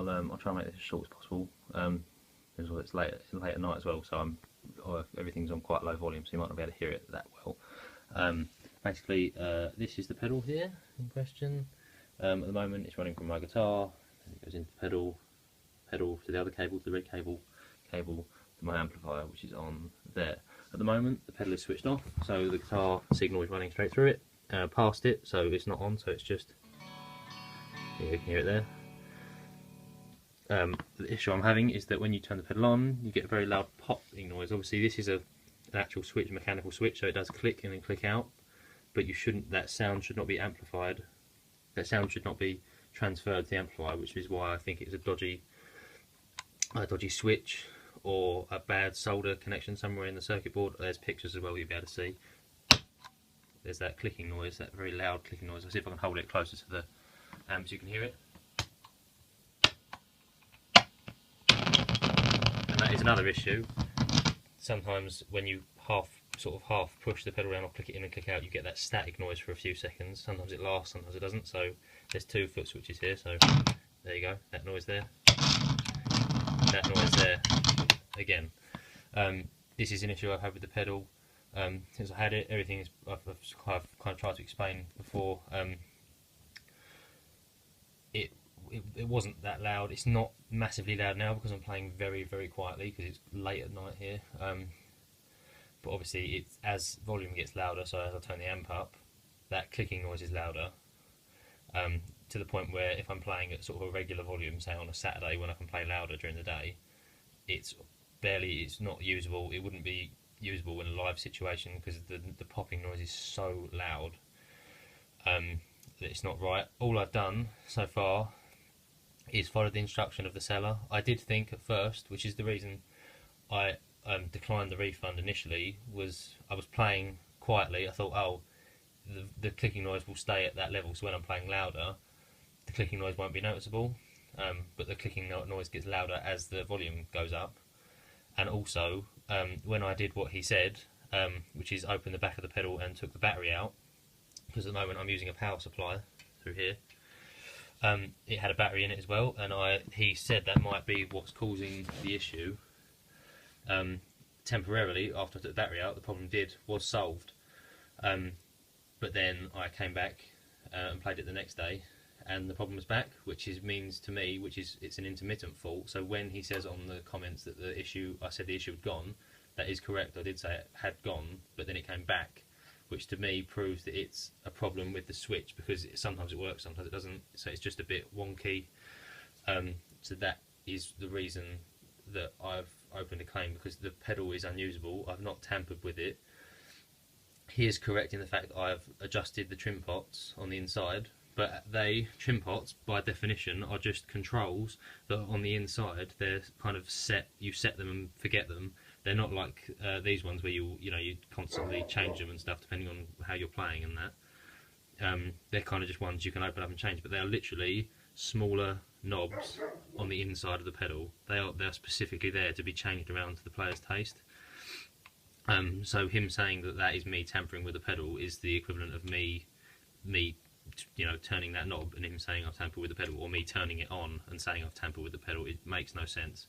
I'll try and make this as short as possible. As well, it's late at night as well, so everything's on quite low volume, so you might not be able to hear it that well. Basically, this is the pedal here in question. At the moment, it's running from my guitar. It goes into the pedal to the other cable, to the red cable to my amplifier, which is on there. At the moment, the pedal is switched off, so the guitar signal is running straight through it, past it, so it's not on. So it's just, you can hear it there. The issue I'm having is that when you turn the pedal on, you get a very loud popping noise. Obviously, this is an actual switch, mechanical switch, so it does click in and click out. But you shouldn't. That sound should not be amplified. That sound should not be transferred to the amplifier, which is why I think it's a dodgy switch or a bad solder connection somewhere in the circuit board. There's pictures as well you'll be able to see. There's that clicking noise, that very loud clicking noise. I'll see if I can hold it closer to the amp so you can hear it. And that is another issue. Sometimes when you half push the pedal down or click it in and click out, you get that static noise for a few seconds. Sometimes it lasts, sometimes it doesn't. So there's 2 foot switches here, so there you go, that noise there, that noise there again. This is an issue I've had with the pedal since I had it. Everything is, I've kind of tried to explain before. It wasn't that loud. It's not massively loud now because I'm playing very, very quietly because it's late at night here. But obviously, it's, as volume gets louder, so as I turn the amp up, that clicking noise is louder, to the point where if I'm playing at sort of a regular volume, say on a Saturday when I can play louder during the day, it's not usable. It wouldn't be usable in a live situation because the popping noise is so loud that it's not right. All I've done so far is follow the instruction of the seller. I did think at first, which is the reason I declined the refund initially, was I was playing quietly. I thought, oh, the clicking noise will stay at that level, so when I'm playing louder, the clicking noise won't be noticeable. But the clicking noise gets louder as the volume goes up. And also, when I did what he said, which is open the back of the pedal and took the battery out, because at the moment I'm using a power supply through here, it had a battery in it as well, and he said that might be what's causing the issue. Temporarily, after I took the battery out, the problem was solved. But then I came back and played it the next day, and the problem was back, which means to me, it's an intermittent fault. So when he says on the comments that I said the issue had gone, that is correct. I did say it had gone, but then it came back, which to me proves that it's a problem with the switch, because sometimes it works, sometimes it doesn't. So it's just a bit wonky. So that is the reason that I've opened a claim, because the pedal is unusable. I've not tampered with it. He is correct in the fact that I've adjusted the trim pots on the inside, but trim pots by definition are just controls that on the inside they're kind of set. You set them and forget them. They're not like these ones where you constantly change them and stuff depending on how you're playing and that. They're kind of just ones you can open up and change, but they are literally smaller knobs on the inside of the pedal. They're specifically there to be changed around to the player's taste. So him saying that is me tampering with the pedal is the equivalent of me turning that knob and him saying I've tampered with the pedal, or me turning it on and saying I've tampered with the pedal. It makes no sense.